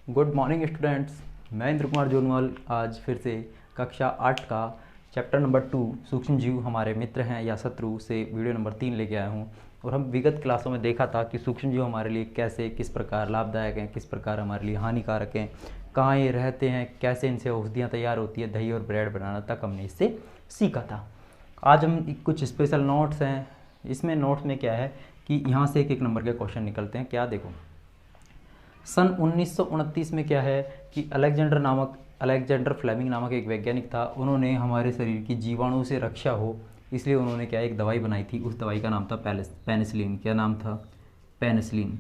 Good morning students. मैं इंद्र कुमार जोनवाल आज फिर से कक्षा 8 का चैप्टर नंबर 2 सूक्ष्म जीव हमारे मित्र हैं या शत्रु से वीडियो नंबर 3 लेके आया हूँ। और हम विगत क्लासों में देखा था कि सूक्ष्म जीव हमारे लिए कैसे किस प्रकार लाभदायक हैं, किस प्रकार हमारे लिए हानिकारक हैं, कहाँ ये रहते हैं, कैसे इनसे औषधियाँ तैयार होती है, दही और ब्रेड बनाना तक हमने इससे सीखा था। आज हम कुछ स्पेशल नोट्स हैं। इसमें नोट्स में क्या है कि यहाँ से एक नंबर के क्वेश्चन निकलते हैं। क्या देखो, सन 1929 में क्या है कि अलेक्जेंडर फ्लेमिंग नामक एक वैज्ञानिक था। उन्होंने हमारे शरीर की जीवाणु से रक्षा हो इसलिए उन्होंने क्या एक दवाई बनाई थी। उस दवाई का नाम था पेनिसिलिन। क्या नाम था? पेनिसिलिन।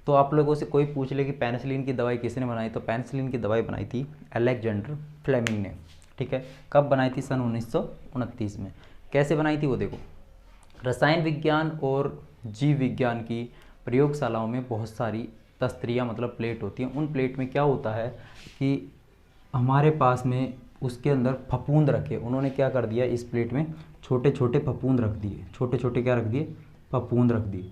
तो आप लोगों से कोई पूछ ले कि पेनिसिलिन की दवाई किसने बनाई, तो पेनिसिलिन की दवाई बनाई थी अलेक्जेंडर फ्लेमिंग ने। ठीक है, कब बनाई थी? सन 1929 में। कैसे बनाई थी वो देखो। रसायन विज्ञान और जीव विज्ञान की प्रयोगशालाओं में बहुत सारी तस्तरियाँ मतलब प्लेट होती हैं। उन प्लेट में क्या होता है कि हमारे पास में उसके अंदर फफूंद रखे। उन्होंने क्या कर दिया, इस प्लेट में छोटे छोटे फफूंद रख दिए। छोटे छोटे क्या रख दिए? फफूंद रख दिए।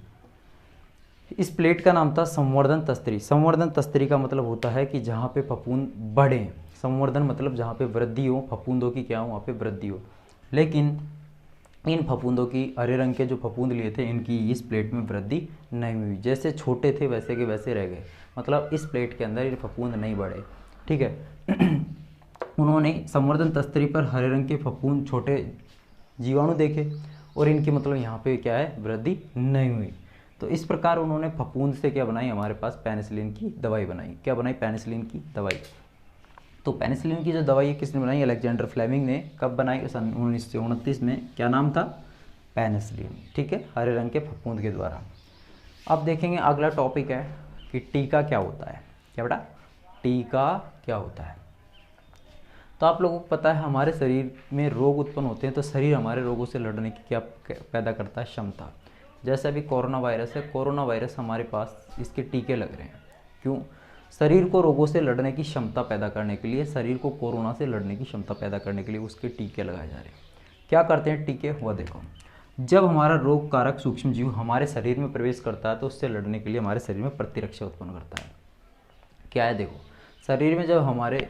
इस प्लेट का नाम था संवर्धन तस्तरी। संवर्धन तस्तरी का मतलब होता है कि जहाँ पे फफूंद बढ़े। संवर्धन मतलब जहाँ पे वृद्धि हो, फफूंदों की क्या हो, वहाँ पे वृद्धि हो। लेकिन इन फफूंदों की, हरे रंग के जो फफूंद लिए थे, इनकी इस प्लेट में वृद्धि नहीं हुई। जैसे छोटे थे वैसे के वैसे रह गए, मतलब इस प्लेट के अंदर ये फफूंद नहीं बढ़े। ठीक है। उन्होंने संवर्धन तस्तरी पर हरे रंग के फफूंद, छोटे जीवाणु देखे और इनकी मतलब यहाँ पे क्या है, वृद्धि नहीं हुई। तो इस प्रकार उन्होंने फफूंद से क्या बनाई, हमारे पास पेनिसिलिन की दवाई बनाई। क्या बनाई? पेनिसिलिन की दवाई। तो पेनिसिलिन की जो दवाई है किसने बनाई? अलेक्जेंडर फ्लेमिंग ने। कब बनाई? सन 1929 में। क्या नाम था? पेनिसिलिन। ठीक है, हरे रंग के फफूंद के द्वारा। अब देखेंगे अगला टॉपिक है कि टीका क्या होता है। क्या बेटा? टीका क्या होता है? तो आप लोगों को पता है हमारे शरीर में रोग उत्पन्न होते हैं तो शरीर हमारे रोगों से लड़ने की क्या पैदा करता है? क्षमता। जैसे अभी कोरोना वायरस है, कोरोना वायरस हमारे पास इसके टीके लग रहे हैं। क्यों? शरीर को रोगों से लड़ने की क्षमता पैदा करने के लिए, शरीर को कोरोना से लड़ने की क्षमता पैदा करने के लिए उसके टीके लगाए जा रहे हैं। क्या करते हैं टीके? वह देखो, जब हमारा रोग कारक सूक्ष्म जीव हमारे शरीर में प्रवेश करता है तो उससे लड़ने के लिए हमारे शरीर में प्रतिरक्षा उत्पन्न करता है। क्या है? देखो, शरीर में जब हमारे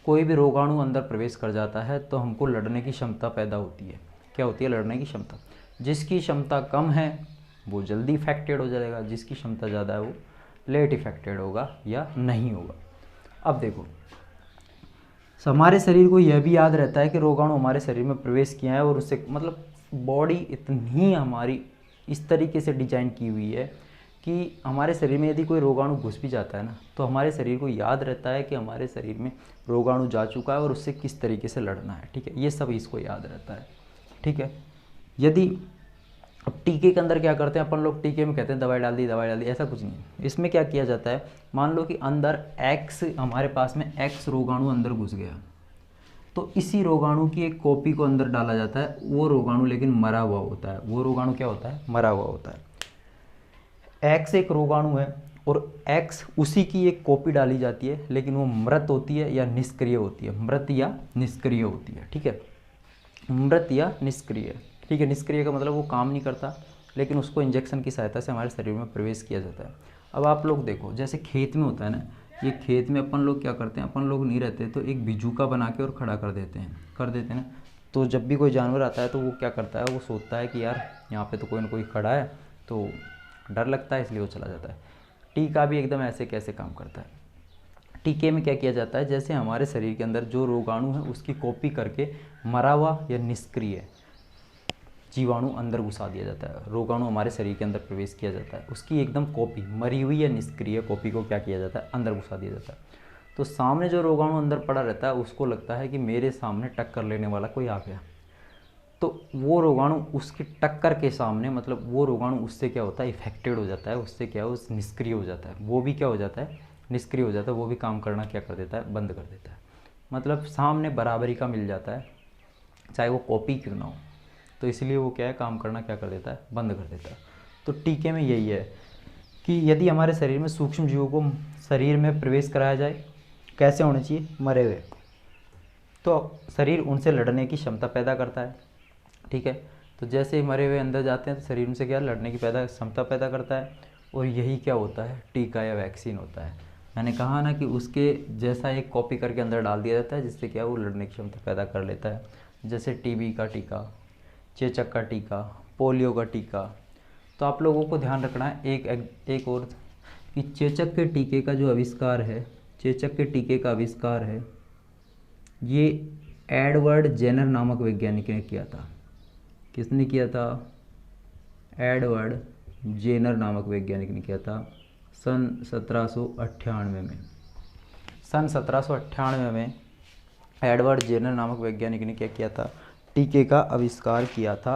कोई भी रोगाणु अंदर प्रवेश कर जाता है तो हमको लड़ने की क्षमता पैदा होती है। क्या होती है? लड़ने की क्षमता। जिसकी क्षमता कम है वो जल्दी इफेक्टेड हो जाएगा, जिसकी क्षमता ज़्यादा है वो लेट इफेक्टेड होगा या नहीं होगा। अब देखो, हमारे शरीर को यह भी याद रहता है कि रोगाणु हमारे शरीर में प्रवेश किया है और उससे मतलब बॉडी इतनी हमारी इस तरीके से डिजाइन की हुई है कि हमारे शरीर में यदि कोई रोगाणु घुस भी जाता है ना तो हमारे शरीर को याद रहता है कि हमारे शरीर में रोगाणु जा चुका है और उससे किस तरीके से लड़ना है। ठीक है, ये सब इसको याद रहता है। ठीक है, यदि अब टीके के अंदर क्या करते हैं अपन लोग, टीके में कहते हैं दवाई डाल दी, दवाई डाल दी, ऐसा कुछ नहीं है। इसमें क्या किया जाता है, मान लो कि अंदर एक्स, हमारे पास में एक्स रोगाणु अंदर घुस गया तो इसी रोगाणु की एक कॉपी को अंदर डाला जाता है। वो रोगाणु लेकिन मरा हुआ होता है। वो रोगाणु क्या होता है? मरा हुआ होता है। एक्स एक रोगाणु है और एक्स उसी की एक कॉपी डाली जाती है, लेकिन वो मृत होती है या निष्क्रिय होती है। मृत या निष्क्रिय होती है। ठीक है, मृत या निष्क्रिय। ठीक है, निष्क्रिय का मतलब वो काम नहीं करता, लेकिन उसको इंजेक्शन की सहायता से हमारे शरीर में प्रवेश किया जाता है। अब आप लोग देखो, जैसे खेत में होता है ना, ये खेत में अपन लोग क्या करते हैं, अपन लोग नहीं रहते तो एक बिजूका बना के और खड़ा कर देते हैं ना। तो जब भी कोई जानवर आता है तो वो क्या करता है, वो सोचता है कि यार यहाँ पे तो कोई ना कोई खड़ा है, तो डर लगता है इसलिए वो चला जाता है। टीका भी एकदम ऐसे कैसे काम करता है। टीके में क्या किया जाता है, जैसे हमारे शरीर के अंदर जो रोगाणु है उसकी कॉपी करके मरा हुआ या निष्क्रिय जीवाणु अंदर घुसा दिया जाता है। रोगाणु हमारे शरीर के अंदर प्रवेश किया जाता है, उसकी एकदम कॉपी, मरी हुई या निष्क्रिय कॉपी को क्या किया जाता है, अंदर घुसा दिया जाता है। तो सामने जो रोगाणु अंदर पड़ा रहता है उसको लगता है कि मेरे सामने टक्कर लेने वाला कोई आ गया, तो वो रोगाणु उसकी टक्कर के सामने, मतलब वो रोगाणु उससे क्या होता है, इफेक्टेड हो जाता है, उससे क्या हो, निष्क्रिय हो जाता है। वो भी क्या हो जाता है, निष्क्रिय हो जाता है। वो भी काम करना क्या कर देता है, बंद कर देता है। मतलब सामने बराबरी का मिल जाता है, चाहे वो कॉपी क्यों ना हो। तो इसलिए वो क्या है, काम करना क्या कर देता है, बंद कर देता है। तो टीके में यही है कि यदि हमारे शरीर में सूक्ष्म जीवों को शरीर में प्रवेश कराया जाए, कैसे होने चाहिए, मरे हुए, तो शरीर उनसे लड़ने की क्षमता पैदा करता है। ठीक है, तो जैसे ही मरे हुए अंदर जाते हैं तो शरीर उनसे क्या, लड़ने की क्षमता पैदा करता है। और यही क्या होता है, टीका या वैक्सीन होता है। मैंने कहा ना कि उसके जैसा एक कॉपी करके अंदर डाल दिया जाता है, जिससे क्या वो लड़ने की क्षमता पैदा कर लेता है। जैसे टीबी का टीका, चेचक का टीका, पोलियो का टीका। तो आप लोगों को ध्यान रखना है एक और कि चेचक के टीके का जो आविष्कार है, चेचक के टीके का आविष्कार है, ये एडवर्ड जेनर नामक वैज्ञानिक ने किया था। किसने किया था? एडवर्ड जेनर नामक वैज्ञानिक ने किया था सन 1798 में। सन 1798 में एडवर्ड जेनर नामक वैज्ञानिक ने क्या किया था? टीके का आविष्कार किया था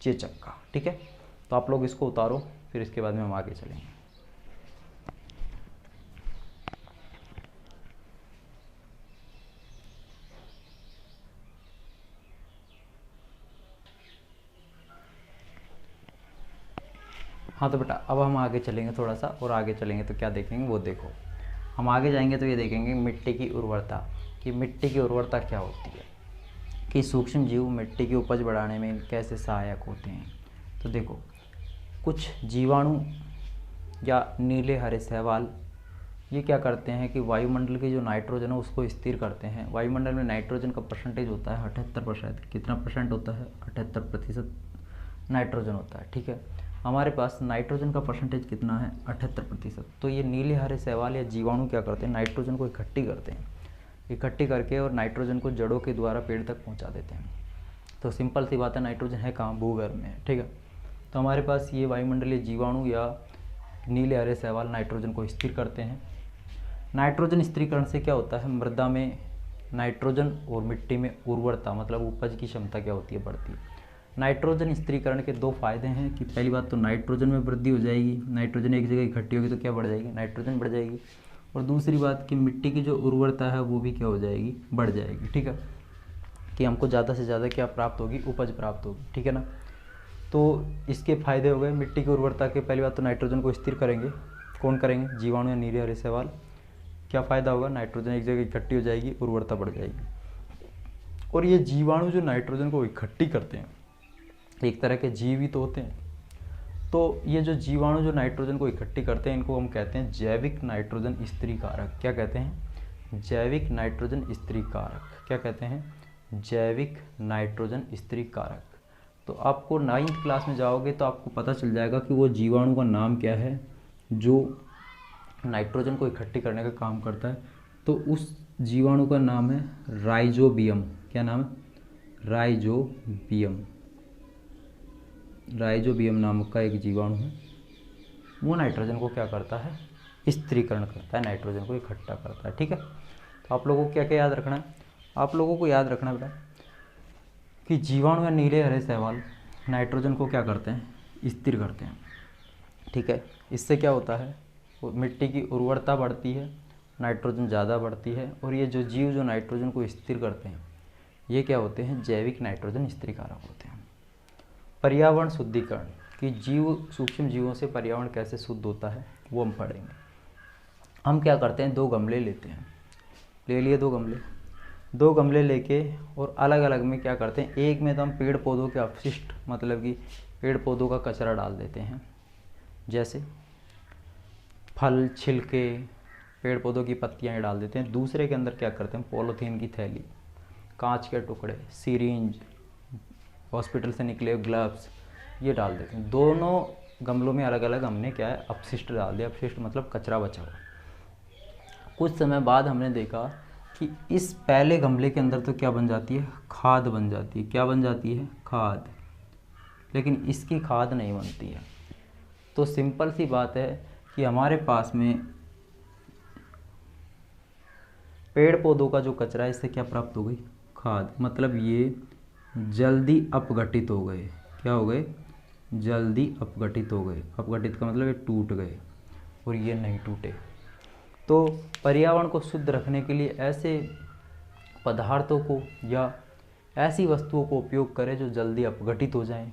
चेचक का। ठीक है, तो आप लोग इसको उतारो, फिर इसके बाद में हम आगे चलेंगे। हाँ तो बेटा अब हम आगे चलेंगे थोड़ा सा, और आगे चलेंगे तो क्या देखेंगे वो देखो। हम आगे जाएंगे तो ये देखेंगे मिट्टी की उर्वरता, कि मिट्टी की उर्वरता क्या होती है, कि सूक्ष्म जीव मिट्टी की उपज बढ़ाने में कैसे सहायक होते हैं। तो देखो, कुछ जीवाणु या नीले हरे शैवाल ये क्या करते हैं कि वायुमंडल की जो नाइट्रोजन है उसको स्थिर करते हैं। वायुमंडल में नाइट्रोजन का परसेंटेज होता है 78%। कितना परसेंट होता है? 78% नाइट्रोजन होता है। ठीक है, हमारे पास नाइट्रोजन का परसेंटेज कितना है? 78%। तो ये नीले हरे शैवाल या जीवाणु क्या करते हैं? नाइट्रोजन को इकट्ठी करते हैं, इकट्ठी करके और नाइट्रोजन को जड़ों के द्वारा पेड़ तक पहुंचा देते हैं। तो सिंपल सी बात है, नाइट्रोजन है कहाँ? भूगर्भ में है। ठीक है, तो हमारे पास ये वायुमंडलीय जीवाणु या नीले हरे शैवाल नाइट्रोजन को स्थिर करते हैं। नाइट्रोजन स्थिरीकरण से क्या होता है? मृदा में नाइट्रोजन और मिट्टी में उर्वरता मतलब उपज की क्षमता क्या होती है? बढ़ती है। नाइट्रोजन स्थिरीकरण के दो फायदे हैं कि पहली बात तो नाइट्रोजन में वृद्धि हो जाएगी, नाइट्रोजन एक जगह इकट्ठी होगी तो क्या बढ़ जाएगी? नाइट्रोजन बढ़ जाएगी। और दूसरी बात कि मिट्टी की जो उर्वरता है वो भी क्या हो जाएगी? बढ़ जाएगी। ठीक है, कि हमको ज़्यादा से ज़्यादा क्या प्राप्त होगी? उपज प्राप्त होगी। ठीक है ना, तो इसके फायदे हो गए मिट्टी की उर्वरता के। पहली बात तो नाइट्रोजन को स्थिर करेंगे। कौन करेंगे? जीवाणु या नीले हरे शैवाल। क्या फ़ायदा होगा? नाइट्रोजन एक जगह इकट्ठी हो जाएगी, उर्वरता बढ़ जाएगी। और ये जीवाणु जो नाइट्रोजन को इकट्ठी करते हैं, एक तरह के जीव ही तो होते हैं। तो ये जो जीवाणु जो नाइट्रोजन को इकट्ठी करते हैं इनको हम कहते हैं जैविक नाइट्रोजन स्थिरीकारक। क्या कहते हैं? जैविक नाइट्रोजन स्थिरीकारक। क्या कहते हैं? जैविक नाइट्रोजन स्थिरीकारक। तो आपको 9th क्लास में जाओगे तो आपको पता चल जाएगा कि वो जीवाणु का नाम क्या है जो नाइट्रोजन को इकट्ठी करने का काम करता है। तो उस जीवाणु का नाम है राइजोबियम। क्या नाम है? राइजोबियम। राइजोबियम नामक का एक जीवाणु है, वो नाइट्रोजन को क्या करता है? स्थिरीकरण करता है, नाइट्रोजन को इकट्ठा करता है। ठीक है, तो आप लोगों को क्या क्या याद रखना है? आप लोगों को याद रखना बेटा कि जीवाणु या नीले हरे शैवाल नाइट्रोजन को क्या करते हैं? स्थिर करते हैं। ठीक है, इससे क्या होता है? मिट्टी की उर्वरता बढ़ती है, नाइट्रोजन ज़्यादा बढ़ती है। और ये जो जीव जो नाइट्रोजन को स्थिर करते हैं ये क्या होते हैं? जैविक नाइट्रोजन स्थिरीकारक होते हैं। पर्यावरण शुद्धिकरण, कि जीव सूक्ष्म जीवों से पर्यावरण कैसे शुद्ध होता है वो हम पढ़ेंगे। हम क्या करते हैं? 2 गमले लेते हैं, ले लिए 2 गमले लेके और अलग अलग में क्या करते हैं? एक में तो हम पेड़ पौधों के अपशिष्ट मतलब कि पेड़ पौधों का कचरा डाल देते हैं, जैसे फल, छिलके, पेड़ पौधों की पत्तियाँ डाल देते हैं। दूसरे के अंदर क्या करते हैं? पॉलीथीन की थैली, कांच के टुकड़े, सिरिंज, हॉस्पिटल से निकले ग्लव्स ये डाल देते हैं। दोनों गमलों में अलग अलग हमने क्या है? अपशिष्ट डाल दिया। अपशिष्ट मतलब कचरा बचा हुआ। कुछ समय बाद हमने देखा कि इस पहले गमले के अंदर तो क्या बन जाती है? खाद बन जाती है। क्या बन जाती है? खाद। लेकिन इसकी खाद नहीं बनती है। तो सिंपल सी बात है कि हमारे पास में पेड़ पौधों का जो कचरा है इससे क्या प्राप्त हो गई? खाद। मतलब ये जल्दी अपघटित हो गए। क्या हो गए? जल्दी अपघटित हो गए। अपघटित का मतलब ये टूट गए और ये नहीं टूटे। तो पर्यावरण को शुद्ध रखने के लिए ऐसे पदार्थों को या ऐसी वस्तुओं को उपयोग करें जो जल्दी अपघटित हो जाएं।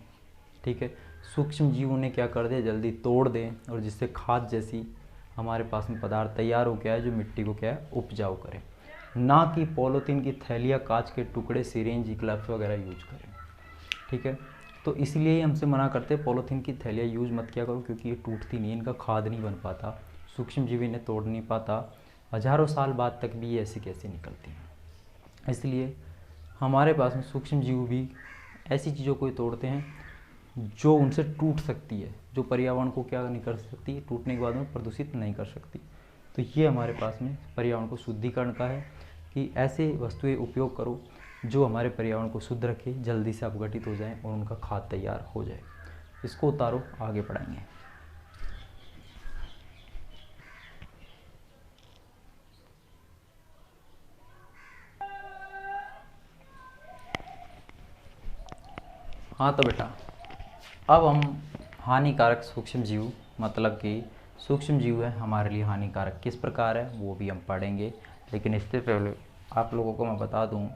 ठीक है, सूक्ष्म जीव उन्हें क्या कर दें? जल्दी तोड़ दें और जिससे खाद जैसी हमारे पास में पदार्थ तैयार हो गया है जो मिट्टी को क्या है? उपजाऊ करें। ना कि पॉलीथीन की थैलियाँ, कांच के टुकड़े, सिरिंज, ग्लव्स वगैरह यूज करें। ठीक है, तो इसलिए ही हमसे मना करते हैं पॉलीथीन की थैलियाँ यूज़ मत किया करो, क्योंकि ये टूटती नहीं, इनका खाद नहीं बन पाता, सूक्ष्म जीव इन्हें तोड़ नहीं पाता, हजारों साल बाद तक भी ये ऐसी कैसी निकलती हैं। इसलिए हमारे पास में सूक्ष्म जीव भी ऐसी चीज़ों को तोड़ते हैं जो उनसे टूट सकती है, जो पर्यावरण को क्या नहीं कर सकती, टूटने के बाद में प्रदूषित नहीं कर सकती। तो ये हमारे पास में पर्यावरण को शुद्धिकरण का है कि ऐसे वस्तुएं उपयोग करो जो हमारे पर्यावरण को शुद्ध रखे, जल्दी से अपघटित हो जाएं और उनका खाद तैयार हो जाए। इसको उतारो, आगे बढ़ाएंगे। हाँ तो बेटा, अब हम हानिकारक सूक्ष्म जीव, मतलब कि सूक्ष्म जीव है हमारे लिए हानिकारक किस प्रकार है वो भी हम पढ़ेंगे। लेकिन इससे पहले आप लोगों को मैं बता दूं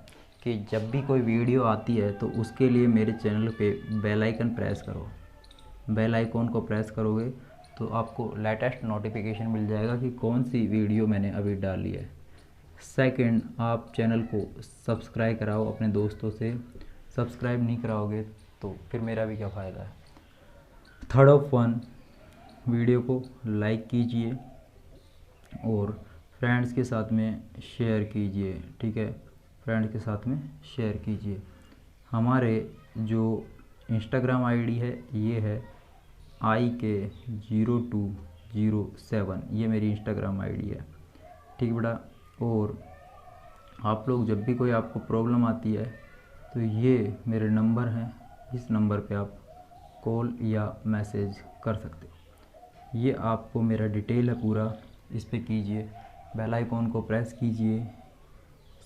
कि जब भी कोई वीडियो आती है तो उसके लिए मेरे चैनल पे बेल आइकन प्रेस करो। बेल आइकन को प्रेस करोगे तो आपको लेटेस्ट नोटिफिकेशन मिल जाएगा कि कौन सी वीडियो मैंने अभी डाली है। सेकंड, आप चैनल को सब्सक्राइब कराओ अपने दोस्तों से। सब्सक्राइब नहीं कराओगे तो फिर मेरा भी क्या फ़ायदा है। थर्ड ऑफ वन, वीडियो को लाइक कीजिए और फ्रेंड्स के साथ में शेयर कीजिए। ठीक है, फ्रेंड्स के साथ में शेयर कीजिए। हमारे जो इंस्टाग्राम आईडी है ये है IK0207, ये मेरी इंस्टाग्राम आईडी है। ठीक बेटा, और आप लोग जब भी कोई आपको प्रॉब्लम आती है तो ये मेरे नंबर हैं, इस नंबर पे आप कॉल या मैसेज कर सकते हो। ये आपको मेरा डिटेल है पूरा, इस पे कीजिए, बेल आइकॉन को प्रेस कीजिए,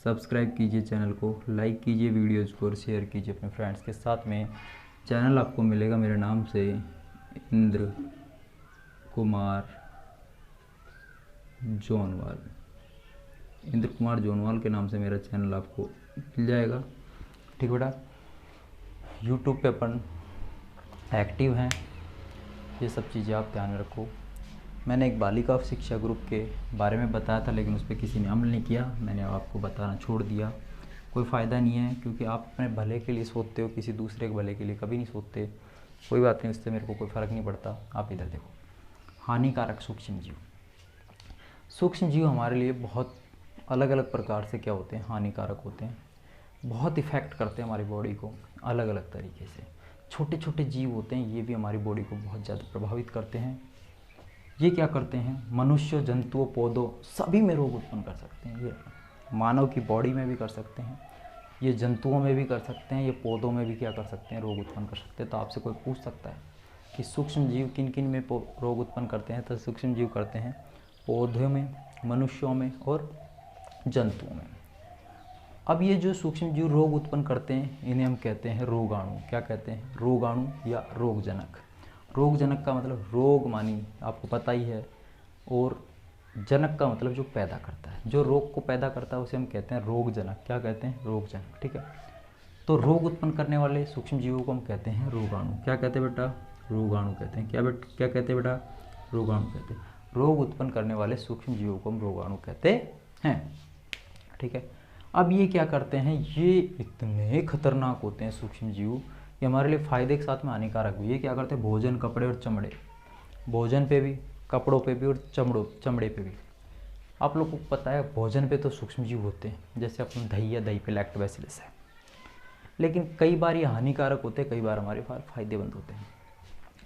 सब्सक्राइब कीजिए चैनल को, लाइक कीजिए वीडियोज़ को और शेयर कीजिए अपने फ्रेंड्स के साथ में। चैनल आपको मिलेगा मेरे नाम से, इंद्र कुमार जोनवाल। इंद्र कुमार जोनवाल के नाम से मेरा चैनल आपको मिल जाएगा। ठीक बेटा, यूट्यूब पे अपन एक्टिव हैं, ये सब चीज़ें आप ध्यान रखो। मैंने एक बालिका शिक्षा ग्रुप के बारे में बताया था लेकिन उस पर किसी ने अमल नहीं किया, मैंने आपको बताना छोड़ दिया। कोई फ़ायदा नहीं है क्योंकि आप अपने भले के लिए सोचते हो, किसी दूसरे के भले के लिए कभी नहीं सोचते। कोई बात नहीं, उससे मेरे को कोई फ़र्क नहीं पड़ता। आप इधर देखो, हानिकारक सूक्ष्म जीव। सूक्ष्म जीव हमारे लिए बहुत अलग अलग प्रकार से क्या होते हैं, हानिकारक होते हैं। बहुत इफ़ेक्ट करते हैं हमारी बॉडी को अलग अलग तरीके से। छोटे छोटे जीव होते हैं, ये भी हमारी बॉडी को बहुत ज़्यादा प्रभावित करते हैं। ये क्या करते हैं, मनुष्य, जंतुओं, पौधों सभी में रोग उत्पन्न कर सकते हैं। ये मानव की बॉडी में भी कर सकते हैं, ये जंतुओं में भी कर सकते हैं, ये पौधों में भी क्या कर सकते हैं, रोग उत्पन्न कर सकते हैं। तो आपसे कोई पूछ सकता है कि सूक्ष्म जीव किन किन में रोग उत्पन्न करते हैं, तो सूक्ष्म जीव करते हैं पौधों में, मनुष्यों में और जंतुओं में। अब ये जो सूक्ष्म जीव रोग उत्पन्न करते हैं इन्हें हम कहते हैं रोगाणु। क्या कहते हैं, रोगाणु या रोगजनक। रोगजनक का मतलब रोग मानी आपको पता ही है, और जनक का मतलब जो पैदा करता है, जो रोग को पैदा करता है उसे हम कहते हैं रोगजनक। क्या कहते हैं, रोगजनक। ठीक है, तो रोग उत्पन्न करने वाले सूक्ष्म जीवों को हम कहते हैं रोगाणु। क्या कहते हैं बेटा, रोगाणु कहते हैं। क्या कहते हैं बेटा, रोगाणु कहते हैं। रोग उत्पन्न करने वाले सूक्ष्म जीवों को हम रोगाणु कहते हैं। ठीक है, अब ये क्या करते हैं, ये इतने खतरनाक होते हैं सूक्ष्म जीव, ये हमारे लिए फ़ायदे के साथ में हानिकारक भी। ये क्या करते हैं, भोजन, कपड़े और चमड़े, भोजन पे भी, कपड़ों पे भी और चमड़े पे भी। आप लोगों को पता है भोजन पे तो सूक्ष्म जीव होते हैं, जैसे अपन दही या दही पे लैक्टोबैसिलस है। लेकिन कई बार ये हानिकारक होते हैं, कई बार हमारे फायदेमंद होते हैं।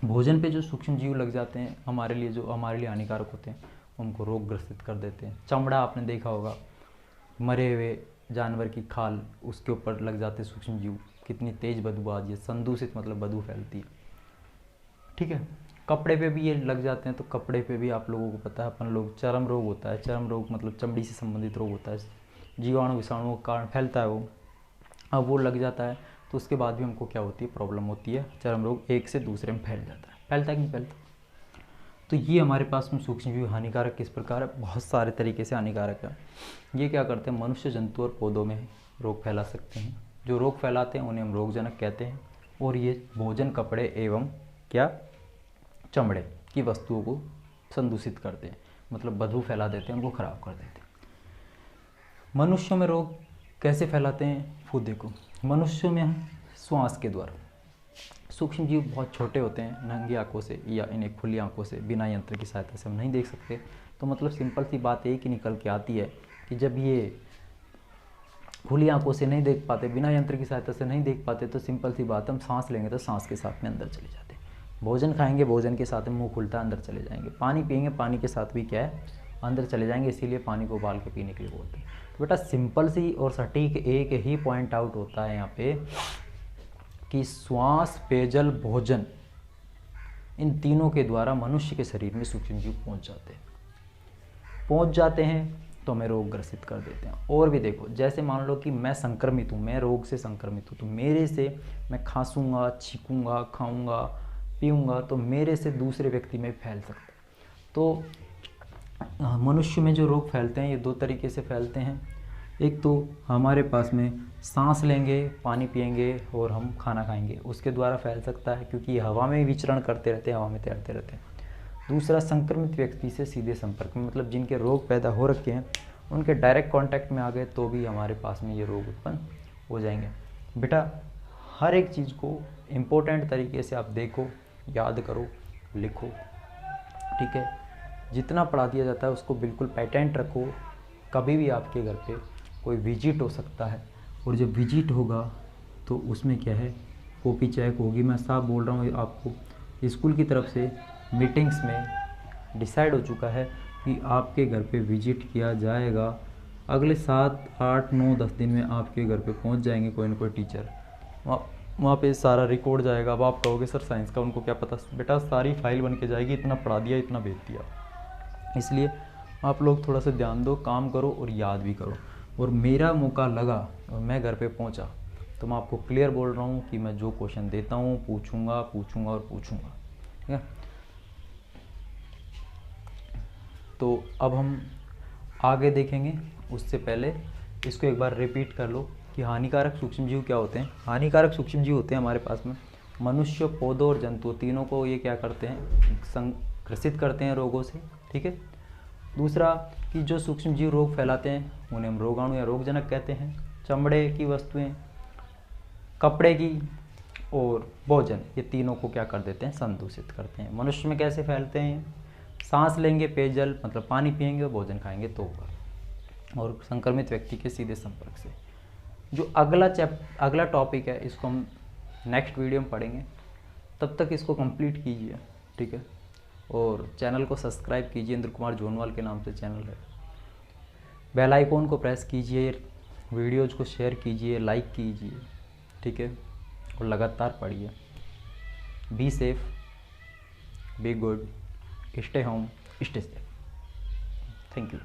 भोजन पे जो सूक्ष्म जीव लग जाते हैं हमारे लिए, जो हमारे लिए हानिकारक होते हैं, उनको रोग ग्रसित कर देते हैं। चमड़ा आपने देखा होगा, मरे हुए जानवर की खाल, उसके ऊपर लग जाते सूक्ष्म जीव, कितनी तेज़ बदबू आती है, संदूषित मतलब बदबू फैलती है। ठीक है, कपड़े पे भी ये लग जाते हैं, तो कपड़े पे भी आप लोगों को पता है, अपन लोग चर्म रोग होता है, चर्म रोग मतलब चमड़ी से संबंधित रोग होता है, जीवाणु विषाणुओं के कारण फैलता है वो। अब वो लग जाता है तो उसके बाद भी हमको क्या होती है, प्रॉब्लम होती है, चर्म रोग एक से दूसरे में फैल जाता है। फैलता है कि नहीं फैलता। तो ये हमारे पास में सूक्ष्म जीव हानिकारक किस प्रकार है, बहुत सारे तरीके से हानिकारक है। ये क्या करते हैं, मनुष्य, जंतु और पौधों में रोग फैला सकते हैं। जो रोग फैलाते हैं उन्हें हम रोगजनक कहते हैं। और ये भोजन, कपड़े एवं क्या, चमड़े की वस्तुओं को संदूषित करते हैं, मतलब बदबू फैला देते हैं, उनको खराब कर देते हैं। मनुष्यों में रोग कैसे फैलाते हैं, खुद देखो, मनुष्यों में हम श्वास के द्वारा, सूक्ष्म जीव बहुत छोटे होते हैं, नंगी आंखों से या इन्हें खुली आंखों से बिना यंत्र की सहायता से हम नहीं देख सकते। तो मतलब सिंपल सी बात एक ही निकल के आती है कि जब ये खुली आंखों से नहीं देख पाते, बिना यंत्र की सहायता से नहीं देख पाते, तो सिंपल सी बात, हम सांस लेंगे तो सांस के साथ में अंदर चले जाते हैं, भोजन खाएंगे भोजन के साथ में मुंह खुलता है अंदर चले जाएंगे, पानी पिएंगे पानी के साथ भी क्या है अंदर चले जाएंगे, इसीलिए पानी को उबाल के पीने के लिए बोलते हैं। तो बेटा सिंपल सी और सटीक एक ही पॉइंट आउट होता है यहाँ पे कि श्वास, पेयजल, भोजन, इन तीनों के द्वारा मनुष्य के शरीर में सूक्ष्म जीव पहुँच जाते हैं तो हमें रोग ग्रसित कर देते हैं। और भी देखो, जैसे मान लो कि मैं संक्रमित हूँ, मैं रोग से संक्रमित हूँ, तो मेरे से मैं खांसूंगा, छींकूंगा, खाऊंगा, पीऊंगा, तो मेरे से दूसरे व्यक्ति में फैल सकता है। तो मनुष्य में जो रोग फैलते हैं ये दो तरीके से फैलते हैं। एक तो हमारे पास में सांस लेंगे, पानी पिएंगे और हम खाना खाएंगे, उसके द्वारा फैल सकता है, क्योंकि हवा में विचरण करते रहते हैं, हवा में तैरते रहते हैं। दूसरा, संक्रमित व्यक्ति से सीधे संपर्क में, मतलब जिनके रोग पैदा हो रखे हैं उनके डायरेक्ट कांटेक्ट में आ गए तो भी हमारे पास में ये रोग उत्पन्न हो जाएंगे। बेटा हर एक चीज़ को इम्पोर्टेंट तरीके से आप देखो, याद करो, लिखो, ठीक है। जितना पढ़ा दिया जाता है उसको बिल्कुल पेटेंट रखो। कभी भी आपके घर पे कोई विजिट हो सकता है, और जब विजिट होगा तो उसमें क्या है, कॉपी चेक होगी। मैं साफ बोल रहा हूँ, आपको स्कूल की तरफ से मीटिंग्स में डिसाइड हो चुका है कि आपके घर पे विजिट किया जाएगा। अगले 7, 8, 9, 10 दिन में आपके घर पे पहुंच जाएंगे कोई ना कोई टीचर, वहाँ पे सारा रिकॉर्ड जाएगा। अब आप कहोगे सर साइंस का उनको क्या पता, बेटा सारी फाइल बन के जाएगी, इतना पढ़ा दिया, इतना भेज दिया। इसलिए आप लोग थोड़ा सा ध्यान दो, काम करो और याद भी करो। और मेरा मौका लगा और मैं घर पे पहुंचा तो मैं आपको क्लियर बोल रहा हूँ कि मैं जो क्वेश्चन देता हूँ पूछूंगा और पूछूंगा, ठीक है। तो अब हम आगे देखेंगे, उससे पहले इसको एक बार रिपीट कर लो कि हानिकारक सूक्ष्मजीव क्या होते हैं। हानिकारक सूक्ष्मजीव होते हैं हमारे पास में मनुष्य, पौधों और जंतु, तीनों को ये क्या करते हैं, संक्रसित करते हैं रोगों से, ठीक है। दूसरा कि जो सूक्ष्मजीव रोग फैलाते हैं उन्हें हम रोगाणु या रोगजनक कहते हैं। चमड़े की वस्तुएं, कपड़े की और भोजन, ये तीनों को क्या कर देते हैं, संदूषित करते हैं। मनुष्य में कैसे फैलते हैं, सांस लेंगे, पेयजल मतलब पानी पिएंगे और भोजन खाएंगे तो होगा, और संक्रमित व्यक्ति के सीधे संपर्क से। जो अगला टॉपिक है इसको हम नेक्स्ट वीडियो में पढ़ेंगे, तब तक इसको कंप्लीट कीजिए, ठीक है। और चैनल को सब्सक्राइब कीजिए, इंद्र कुमार जोनवाल के नाम से चैनल है। बेल आइकॉन को प्रेस कीजिए, वीडियोज़ को शेयर कीजिए, लाइक कीजिए, ठीक है। और लगातार पढ़िए। Be safe, be good, stay home, stay safe. Thank you.